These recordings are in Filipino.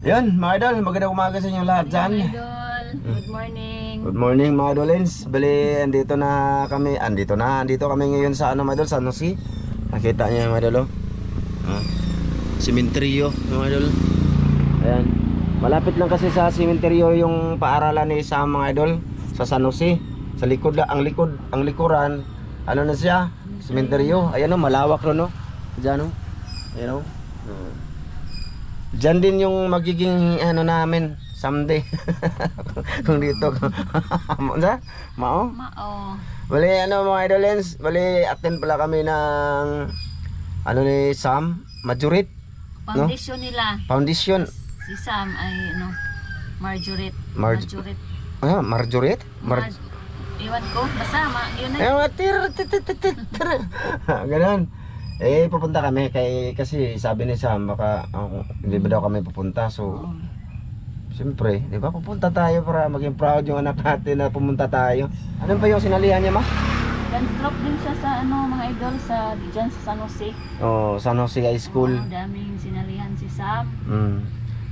Yun, mga idol, magandang umaga sa inyo lahat dyan. Mga idol, good morning. Good morning mga idolins. Bali, andito kami ngayon sa mga idol, sa Nosi. Nakita niyo mga idol, oh. Simenteryo, mga idol. Ayan. Malapit lang kasi sa simenteryo yung paaralan ni Sam, mga idol, sa San Jose. Sa likod ang likuran, ano na siya? Simenteryo. Ayan oh, malawak ron, no. Diyan oh. Ayan oh. Diyan din yung magiging ano namin someday. Kung dito Mao? Bali ano mga idolens, bali attend pala kami ng ano ni Sam, Majorit. Foundation, no? Nila. Foundation. Si Sam ay ano, Marjorit. Marjorit. Iwan ko, basta yun na. Ganon. Eh pupunta kami kasi sabi ni Sam baka hindi ba daw kami pupunta, so siyempre, di ba pupunta tayo para maging proud yung anak natin na pumunta tayo. Ano ba yung sinalihan niya, ma? Dance troupe din siya sa ano mga idol sa diyan sa San Jose. Oh, San Jose High School. Daming sinalihan si Sam.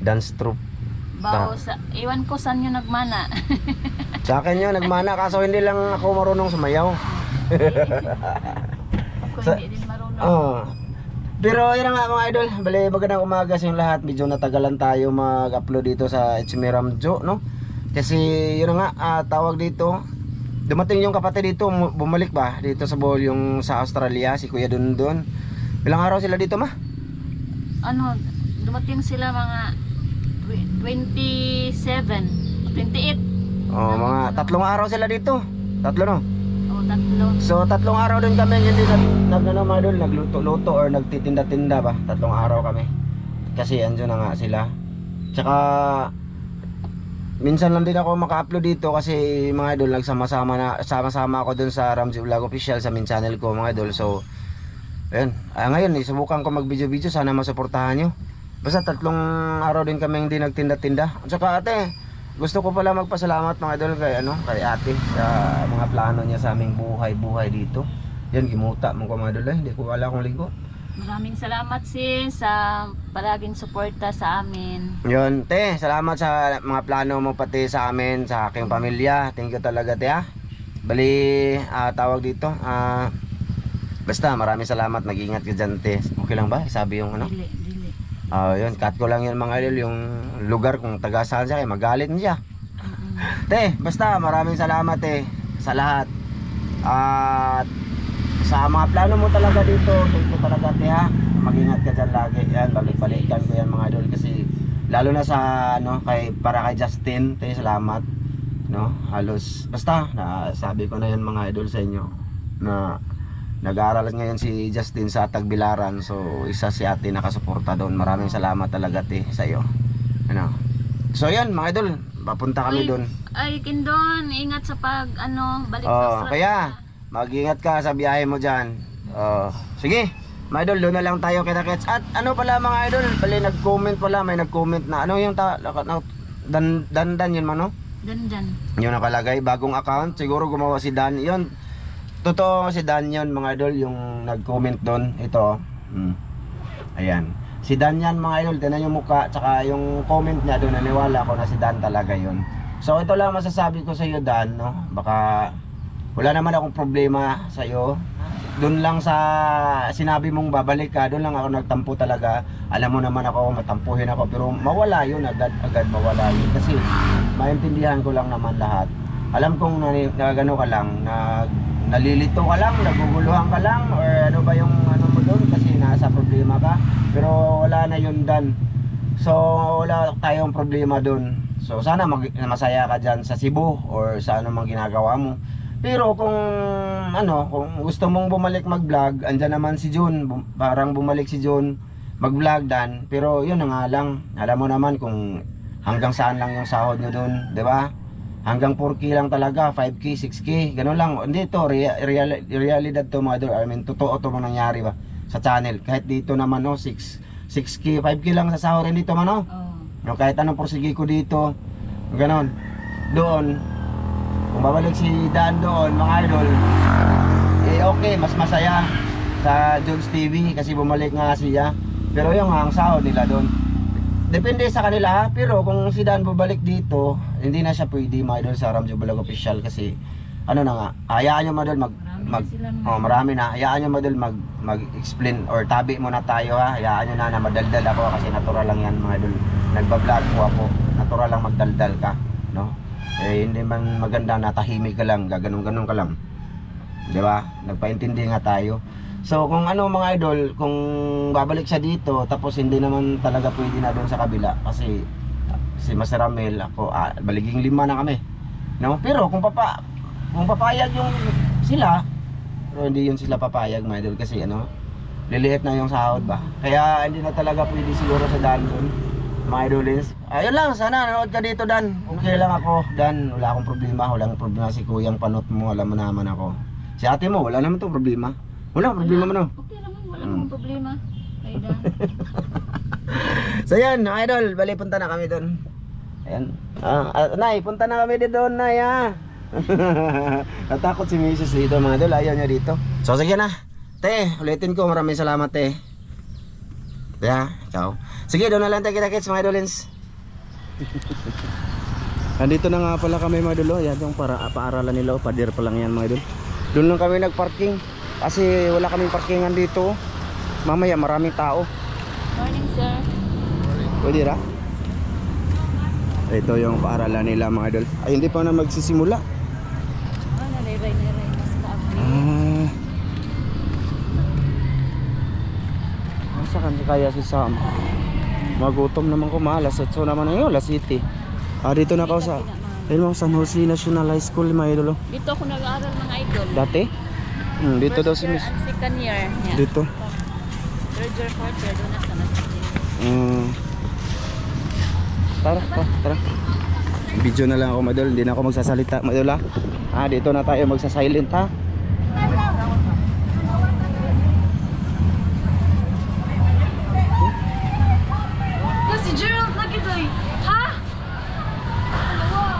Dance troupe. Iwan ko saan yung nagmana. Sa akin yun, nagmana kaso hindi lang ako marunong sumayaw. Ako hindi din marunong. Pero yun nga mga idol, bali magandang umaga sa inyong lahat. Medyo natagalan tayo mag-upload dito sa Echimiram Jo, no? Kasi yun nga, tawag dito, dumating yung kapatid dito, bumalik ba dito sa Bohol, yung sa Australia, si Kuya Dundon. Ilang araw sila dito, ma? Ano, dumating sila mga 27, 28. Oh, mga 3 araw sila dito. 3, no? Tatlo. So 3 araw din kami hindi nagluto-luto or nagtitinda-tinda ba. 3 araw kami. Kasi andyan na nga sila. Tsaka minsan lang din ako maka-upload dito kasi mga idol sama-sama ako dun sa Ramsey Vlog Official sa main channel ko mga idol. So ayun, ngayon isubukan ko mag-video-video, sana masuportahan nyo. Basta 3 araw din kami hindi nagtinda-tinda. At saka ate, gusto ko pala magpasalamat mga idol kay ate sa mga plano niya sa aming buhay dito. Yan, gimuta mo ko mga idol, hindi ko wala akong ligo. Maraming salamat sis sa palaging suporta sa amin. Yun, te, salamat sa mga plano mo pati sa amin, sa aking pamilya. Thank you talaga, te, ha. Bali, tawag dito, basta maraming salamat, nag-iingat ka dyan, te. Okay lang ba? Sabi yung ano? Dili. Yun, cut ko lang yun mga idol, yung lugar kung taga saan siya, magalit niya. Te, basta maraming salamat sa lahat. At sa mga plano mo talaga dito, thank you talaga te, ha. Mag-ingat ka dyan lagi. Yan, balik-balikan ko yan mga idol kasi lalo na sa para kay Justin, te, salamat. No, halos basta sabi ko na yan mga idol sa inyo na nag-aaral ngayon si Justin sa Tagbilaran. So isa si ate nakasuporta doon. Maraming salamat talaga te sa iyo. Ano? So yan mga idol, papunta kami doon. Ay Kindon, ingat sa balik sa Australia. Kaya mag-ingat ka sa biyahe mo diyan. Sige. Mga idol, doon na lang tayo kita-kits. At ano pala mga idol, pala nag-comment pala, may nag-comment na ano yung Dan yun man, no? Dan. Yung nakalagay, bagong account, siguro gumawa si Dan. Yun, totoo si Dan yun mga idol, yung nag-comment doon. Ito, ayan, si Dan yan mga idol, tinan yung mukha tsaka yung comment niya doon, naniwala ko na si Dan talaga yun. So ito lang masasabi ko sa iyo Dan, no? Baka wala naman akong problema sa iyo. Doon lang sa sinabi mong babalik ka, doon lang ako nagtampo talaga. Alam mo naman ako, matampuhin ako, pero mawala yun, agad mawala yun. Kasi maintindihan ko lang naman lahat. Alam kong nagano ka lang, nalilito ka lang, naguguluhan ka lang, or ano ba yung ano mo doon kasi nasa problema ka. Pero wala na yun Dan. So wala tayong problema doon. So sana masaya ka dyan sa Cebu or sa ano mang ginagawa mo. Pero kung gusto mong bumalik mag-vlog, andyan naman si June, parang bumalik si June mag-vlog Dan. Pero yun na nga lang, alam mo naman kung hanggang saan lang yung sahod nyo doon, 'di ba? Hanggang 4K lang talaga, 5K, 6K, gano'n lang. Hindi to, realidad to mga idol. I mean, totoo to mga nangyari ba sa channel. Kahit dito naman, 6K, 5K lang sa sahod rin dito man, kahit anong porsige ko dito, gano'n. Doon, kung babalik si Dan doon, mga idol, okay, mas masaya sa Jones TV kasi bumalik nga siya. Pero yung ang sahod nila doon, depende sa kanila ha. Pero kung si Dan bubalik dito, hindi na siya pwede mga idol sa Ramjo Vlog Official kasi ano na nga, hayaan nyo mga idol marami na. Hayaan nyo mga idol mag-explain or tabi muna tayo ha. Hayaan nyo na madaldal ako kasi natural lang yan mga idol. Nagbablog po ako, natural lang magdaldal ka, no? Eh hindi man maganda na tahimik ka lang, gaganong-ganon ka lang. 'Di ba? Nagpaintindi nga tayo. So kung ano mga idol, kung babalik siya dito tapos hindi naman talaga pwede na doon sa kabila kasi si Master Ramel ako baliging 5 na kami. No? Pero kung papayag yung sila, pero hindi yun sila papayag mga idol kasi ano, liliit na yung sahod ba. Kaya hindi na talaga pwede siguro sa Dan doon. Mga idolins. Ayun lang, sana nanood ka dito Dan. Okay lang ako, Dan. Wala akong problema, si Kuyang Panot mo, alam mo naman ako. Si ate mo, wala naman 'tong problema. Wala problema man. Okay naman, wala namang problema. Kay Dan. So yan, mga idol, bali punta na kami doon. Ayan. Nay, punta na kami dito, Nay ha. Natakot si Mrs. dito mga idol, ayaw niya dito. So sige na. Te, ulitin ko, maraming salamat te. Kaya, ikaw. Sige, doon na lang tayo kita-kits mga idolins. Andito na nga pala kami mga idol. Yan yung paaralan nila, pader pa lang yan mga idol. Doon lang kami nagparking kasi wala kaming parkingan dito. Mamaya maraming tao. Morning, sir. Pwede ra? Ito yung paaralan nila mga idol. Ay hindi pa na magsisimula. Naliray na sa kaabli. Nasa kan kaya si Sam? Magutom naman ko malas. So naman ngayon, alas 7. Dito na ako sa San Jose National High School mga idol. Dito ako nag-aaral mga idol. Dati? Dito daw si Miss. And second year. Yeah. Dito. Third year, fourth year, doon na sa Tara. Video na lang ako madol, hindi na ako magsasalita madol ha. Dito na tayo magsa-silent ha. Si Gerald lagi doy. Ha?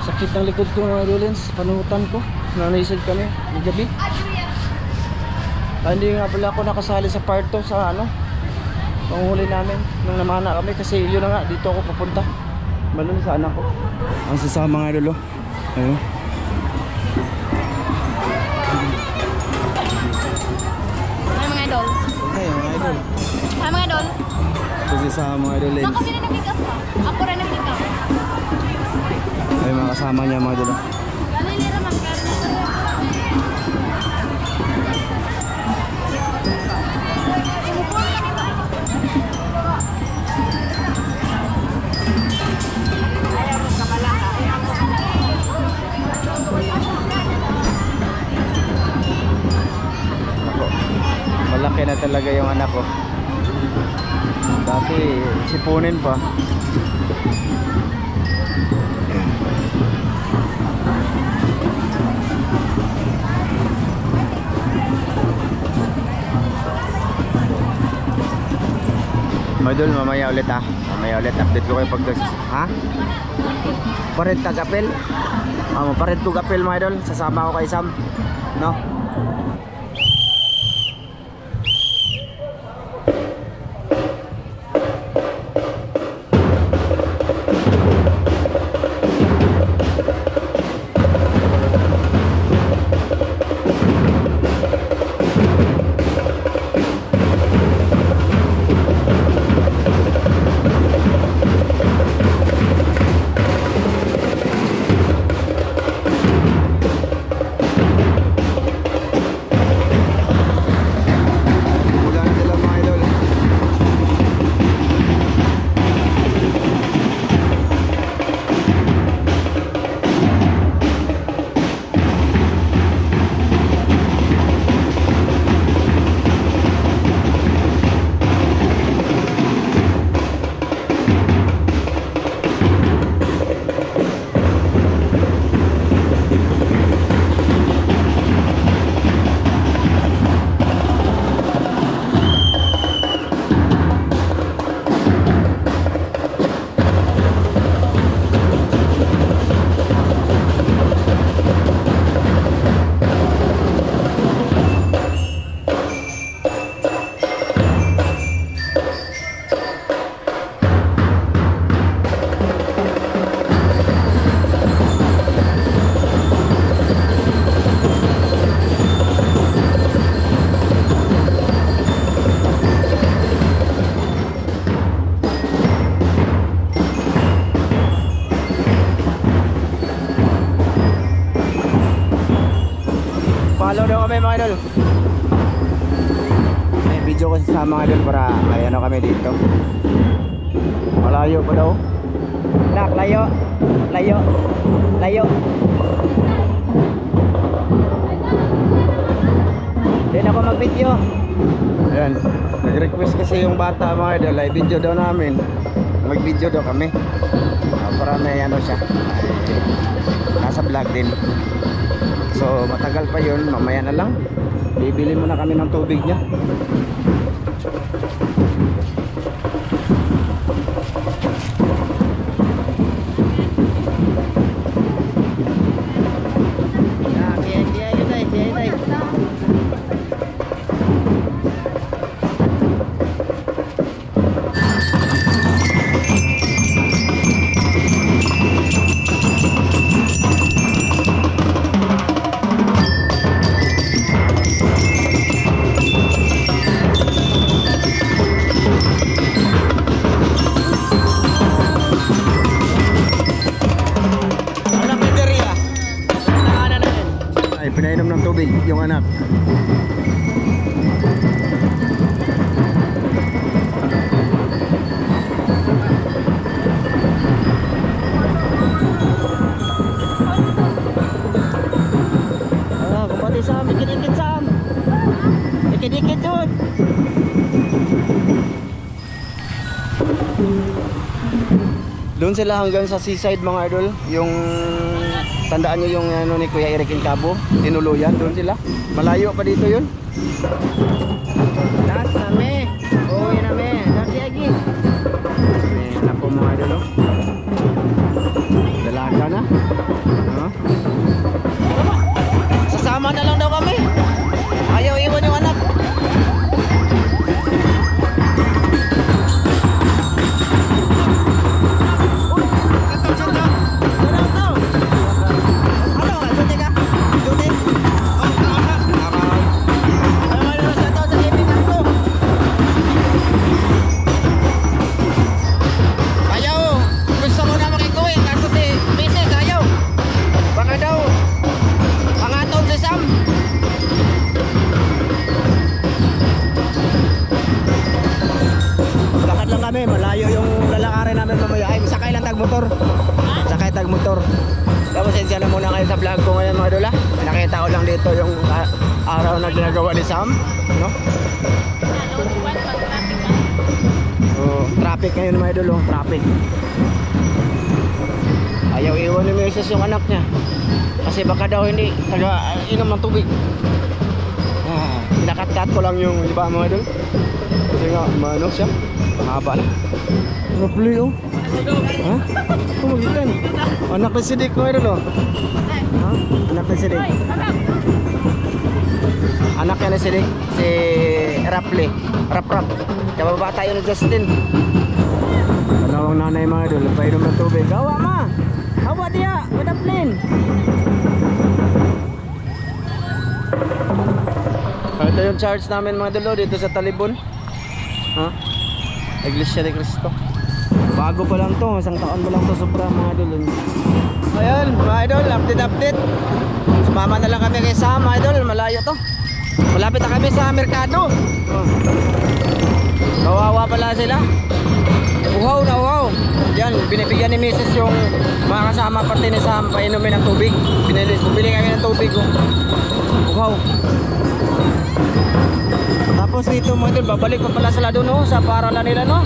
Sakit ng likod ko mga idolins, panuhutan ko. Nanaisig kami, ng gabi. Hindi nga pala ako nakasali sa part 2 sa ano, panghuli namin nung namana kami kasi yun na nga, dito ako pupunta. Malun sa anak ko. Ang sasama mga idol. Ayun. Ay mga idol. Okay, mga idol. Ay mga idol. Kasi sa mga idol Saan kami na nag-pick up pa? Ako rin nag-pick up. ay mga kasama niya mga idol. Galing nila mag-pick Malaki na talaga yung anak ko. Dati sipunin pa. Madul, mamaya ulit ha. Mamaya ulit update ko kayo pag ha? Pared tag apel. Pared tug apel mga idol. Sasama ko kay Sam. No? kami mga idol. May video kasi sa mga idol para may ano kami dito. Malayo pa daw. Nak, layo. Layo. Layo. Din ako mag-video. Ayan. Nag-request kasi yung bata mga idol ay video daw namin. Mag-video daw kami. Para may ano siya. Nasa vlog din. So matagal pa yun, mamaya na lang. Bibili muna kami ng tubig niya. Pinainom ng tubig yung anak. Kumpati Sam, dikit-dikit Sam. Dikit-dikit yun. Doon sila hanggang sa seaside mga idol. Yung tandaan nyo yung ano ni Kuya Eric Cabo, tinuluyan, doon sila. Malayo pa dito yun. Das name. Uwi name. Dati lagi. Anak po mga idol. Dalaga na. Sasama na lang daw kami. Ayaw iwan yung anak. Malayo yung lalakarin namin mamaya. Ay, sakay lang tag-motor. Sakay tag-motor. Tapos sensya na muna kayo sa vlog ko ngayon mga idol. Nakita ko lang dito yung araw na ginagawa ni Sam, no? Traffic ngayon mga idol, traffic. Ayaw iwan ni Mrs. yung anak niya. Kasi baka daw hindi taga-inom ng tubig. Pinakat-kat ko lang yung iba mga idol. Kasi nga, maano siya. Mahaba na. Rapli oh. Ha? Kumagitan. Anak ni Sidik mo ito oh. Ha? Anak ni Sidik. Anak niya ni Sidik. Si Rapli. Rap-rap. Kababa tayo ni Justin. Panawang nanay mga idol. Painom ng tubig. Hawa ma! Hawa dia! Madaplin! Ito yung charge namin mga idol dito sa Talibon. Ha? Iglesia de Cristo. Bago pa lang to, isang taon pa lang to sobra mga idol. Ayun mga idol, update. Sumama na lang kami kay Sam mga idol, malayo to. Malapit na kami sa merkado. Kawawa pala sila. Uhaw na uhaw. Yan, binibigyan ni Mrs. yung mga kasama pati ni Sam painumin ng tubig. Bumili kami ng tubig. Uhaw. Tapos dito mga idol, babalik pa pala sila doon sa paralan nila no.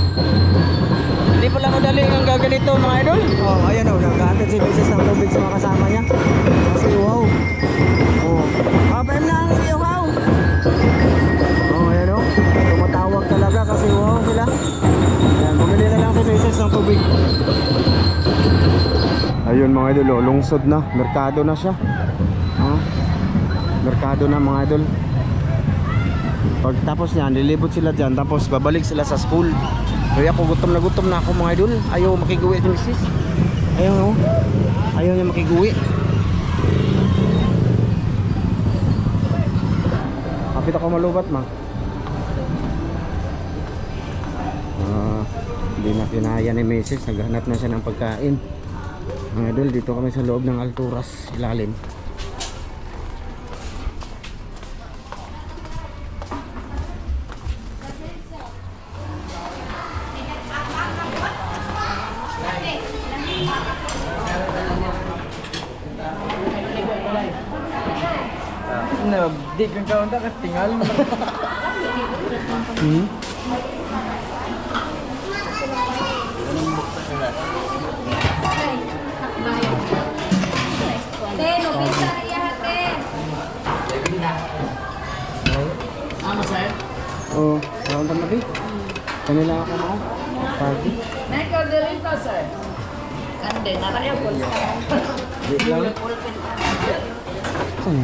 Hindi pala madali ang gaganito mga idol. Oh, ayan oh, naghahatid si Mrs. ng tubig sa mga kasama niya. Kasi wow. Oh, kapem na ang wow. Oh, ayan oh. Tumatawag talaga kasi wow sila. Ayan, bumili na lang si Mrs. ng tubig. Ayun mga idol, oh, lungsod na, merkado na siya. Merkado na mga idol. Pagtapos niyan, lilibot sila dyan. Tapos babalik sila sa school. Kaya ako gutom na ako mga idol. Ayaw makiguwi si Mrs. Ayaw no? Ayaw niya makiguwi. Kapit ako malubat ma. Hindi na kinaya ni Mrs. Naghanap na siya ng pagkain. Mga idol, dito kami sa loob ng Alturas ilalim. na, di kang kaunta ka tingal mo. Hmm? Te, nobita iya hate. Oh, karon ta nabi. Kanila ako mo. Pagi. Kande, naraya po. Wait lang. Saan?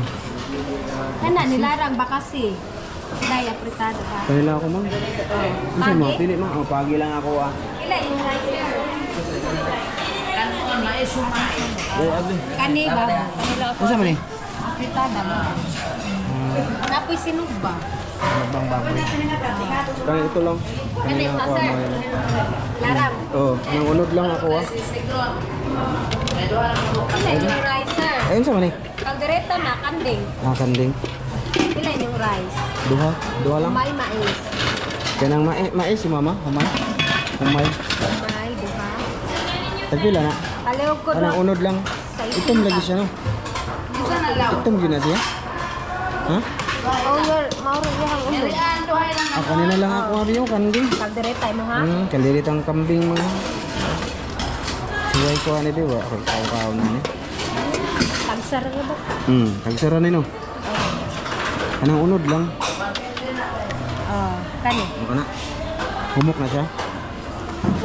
Kana nilarang bakasi. Dai apretado ba? Kanila ako mang. Kasi mo pili mo. Oh, pagi lang ako ah. Ila yung rice. Ay, abi. Kani ba? Kanila Ano sa man eh? apretada ba? Napoy sinog ba? Bang baboy. Kaya ito lang. Kani Kanila pa ako sir. ang Larang. oh, nang unod lang ako ah. Ila yung rice sir. Ayun sa man eh. Kaldereta na kanding. Ah, kanding. Ila yung rice. Duha. Duha lang. May mais. Kanang mais si mama. Humay. Humay. May duha. Tagpila na. Kalihog ko Kanang na. unod lang. Itom lagi siya no. Itom gyud na siya. Ha? Oh, mauro yung ulo. Ah, kanina lang ako abi yung kanding. Kaldereta mo ha? Kalilit ang kambing mga. Suway ko ani diwa. Ako kaw na ni. Tagsar nga ba? Tagsara ni no. Kanang unod lang. Kani. Ano kana? Humok na siya.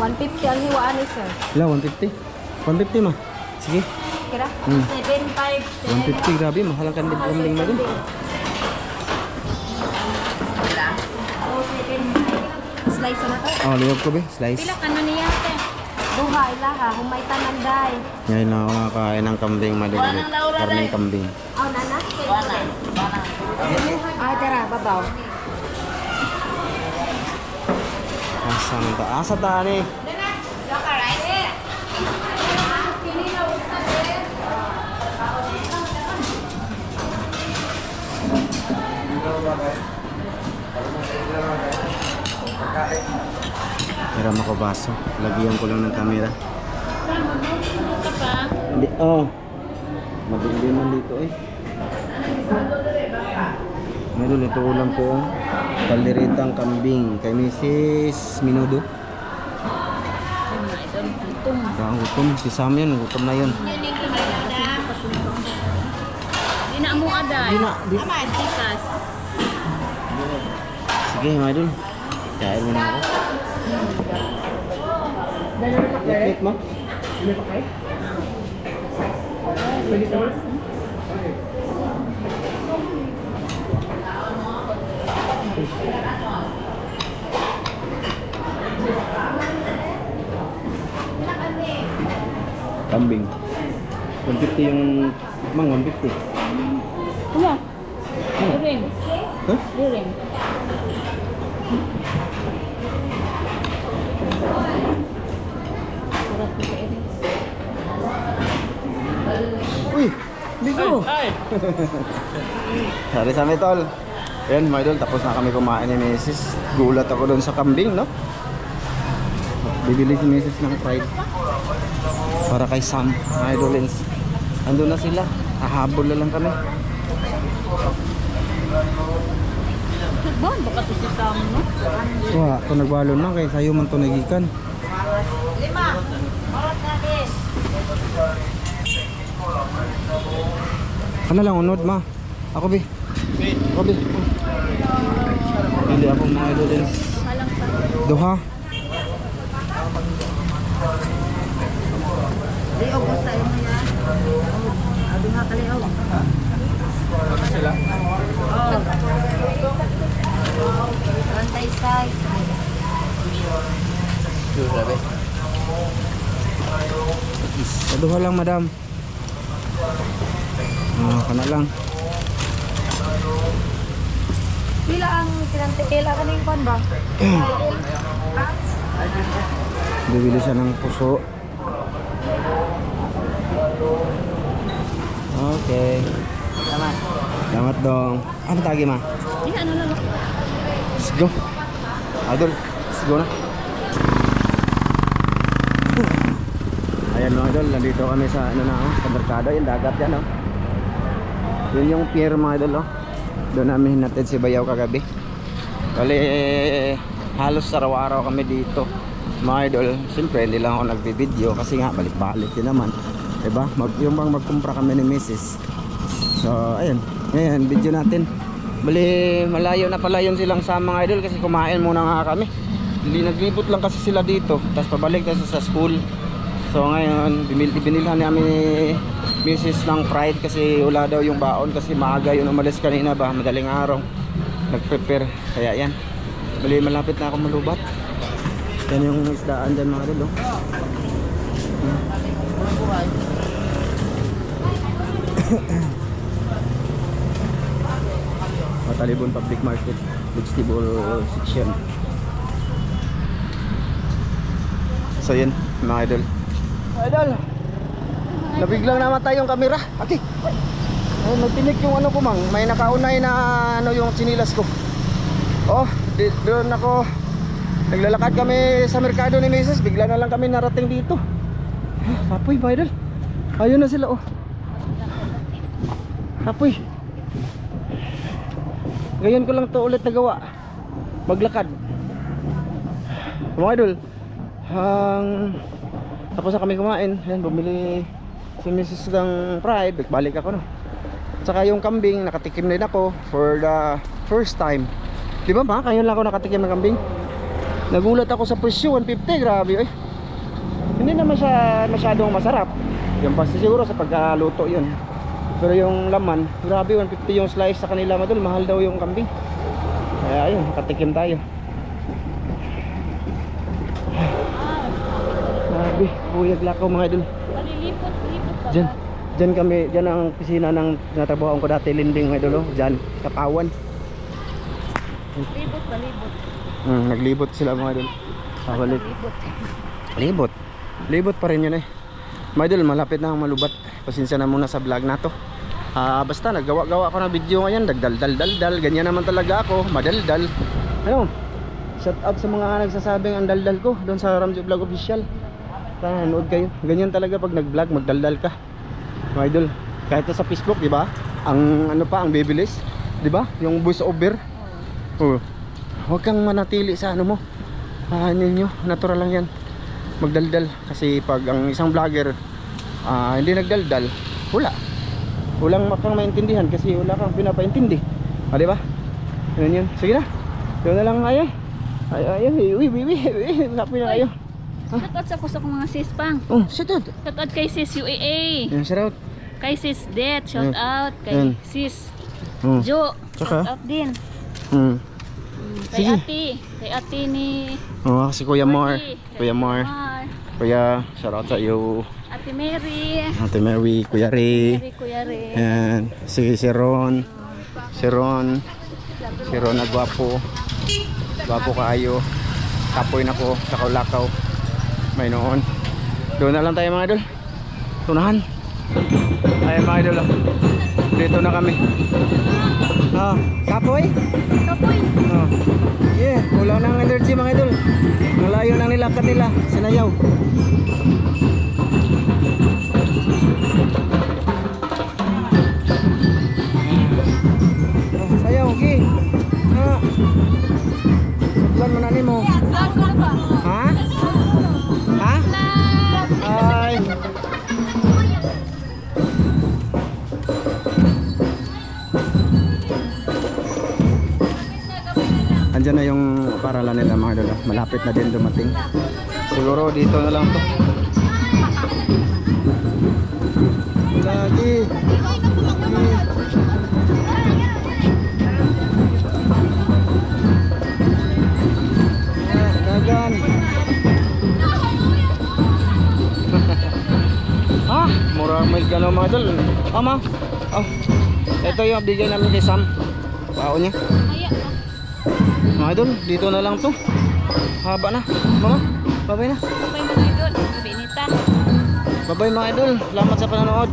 150 ang hiwaan ni sir. Ila 150. 150 ma. Sige. Kira? 7.5. 150 grabe mahal ang kambing mo dun. Slice na to. Oh, liwag ko be. Slice. Pila ka na niya, te? Duha ilaha, humay tanan day. Ngayon na ako nakakain ng kambing malilit. Karning kambing. Aw nana. Wala. Ah, tara, babaw. Asang asa ta ni? Meron ako baso. Lagyan ko lang ng camera. Ka pa? Hindi, oh. Madilim man dito eh. Meron ito ulam ko. Kalderetang kambing. Kay Mrs. Minudo. Ang gutom. Sisam yun. Gutom na yun. Di na mo aday. Di na. Tikas. Sige, mga idol. Kain mo na ako. Yakit mo? Kambing. 150 yung mang 150. Ano? Ring. Huh? Ring. Uy! Ligo! Sorry sa amin, tol. Ayan mga idol, tapos na kami kumain ni Mrs. Gulat ako doon sa kambing, no? Bibili si Mrs. ng fried para kay Sam, mga idolins. Andun na sila, hahabol na lang kami. Bon, baka to si Sam, no? Wah, ito nagbalon na kay sayo man ito nagikan. 5. Oras na din. Ano lang, unod ma. Ako bi. Ako bi. Hindi ako mga idolins. Halang pa. Duha. Liog ko sa imo yan. Abi nga kaliog. Sila? Oh. Rantay size. Duha lang, madam. Kana lang. Pila ang kinantila kaning kon ba? Bibili siya ng puso. Okay. Salamat. Salamat dong. Ano tagi ma? Di ano lang. Let's go. Idol, let's go na. Ayan mga idol, nandito kami sa ano na, sa merkado, yung dagat yan oh. Yun yung pier mga idol oh. Doon namin hinatid si Bayaw kagabi. Bali, halos araw-araw kami dito. Mga idol, siyempre hindi lang ako nagbibideo kasi nga balik-balik din naman. Diba? Yung bang magkumpra kami ni Mrs. So, ayun. Ngayon, video natin. Bali, malayo na pala yun silang sa mga idol kasi kumain muna nga kami. Naglibot lang kasi sila dito. Tapos pabalik tayo sa school. So ngayon, binilhan namin ni Mrs. ng fried kasi wala daw yung baon kasi maaga yun umalis kanina ba, madaling araw. Nag-prepare, kaya yan. Bali, malapit na ako malubat. Yan yung isdaan dyan mga idol. Matalibon Public Market, vegetable section. So yan mga idol. Idol, nabiglang namatay yung camera. Okay. Ay, nagtinik yung ano ko mang. May nakaunay na ano yung chinilas ko. Oh, doon ako. Naglalakad kami sa merkado ni Mrs. Bigla na lang kami narating dito. Kapoy ba idol? Ayun na sila oh. Kapoy. Ngayon ko lang to ulit nagawa. Maglakad. Mga idol, tapos na kami kumain. Ayan, bumili si Mrs. ng fried. Balik ako no. Tsaka yung kambing, nakatikim din ako for the first time. Di ba ma? Kayo lang ako nakatikim ng kambing. Nagulat ako sa presyo, 150. Grabe eh. Hindi naman siya masyadong masarap. Yung pasti siguro sa pagkaluto yun. Pero yung laman, grabe 150 yung slice sa kanila madol. Mahal daw yung kambing. Kaya ayun, nakatikim tayo. Grabe, buyag lakaw mga idol. Palilipot ba? Diyan kami, diyan ang opisina ng tinatrabahoan ko dati, Linding mga idol. Diyan, Kapawan. Libot. Naglibot sila mga idol. Balik. Libot pa rin yun eh. Mga idol, malapit na ang malubat. Pasensya na muna sa vlog na to. Basta naggawa-gawa ako ng video ngayon. Dagdal. Ganyan naman talaga ako. Madaldal. Ano? Shout out sa mga nagsasabing ang daldal ko doon sa Ramjo Vlog Official. Nanood kayo. Ganyan talaga pag nag-vlog, magdaldal ka. Mga idol, kahit sa Facebook, di ba? Ang ano pa, ang bibilis, di ba? Yung voice over. Oh. Huwag kang manatili sa ano mo. Ninyo, natural lang 'yan. Magdaldal kasi pag ang isang vlogger hindi nagdaldal, walang makang maintindihan kasi wala kang pinapaintindi. Di ba? Ganyan 'yun. Sige na. Doon na lang ayo. Happy na kayo. Shoutout sa kusok mga sis pang. Oh, shoutout. Shoutout kay sis UAA. Yan, shoutout. Kay sis Det, shoutout. Kay Yan. sis Hmm. Jo, Tsaka? shoutout din. Kay Sige. ate ni Si Kuya Mar. Kuya Mar. Mar. Kuya, shoutout sa iyo. Ate Mary. Ate Mary, Kuya Ray. Kuya Ray. Yan. Si Ron. Si Ron na gwapo. Gwapo kaayo. Kapoy na ko, lakaw-lakaw. May noon. Doon na lang tayo mga idol. Tunahan. Ay mga idol. Dito na kami. Kapoy? Kapoy. Yeah, kulang ng energy mga idol. Malayo nang nilakad nila. Sinayaw. Sayaw, okay. Bulan mo na ni mo. Ha? Ha? Ay. Andyan na yung paralan nila mga idol. Malapit na din dumating. Siguro dito na lang to. Lagi. Dagan. Murang may gano'n mga idol. Ma. Ito yung bigay namin kay Sam. Pao niya. Mga idol, dito na lang to. Haba na. Mama, babay na. Babay mga idol. Binita. Babay mga idol. Salamat sa panonood.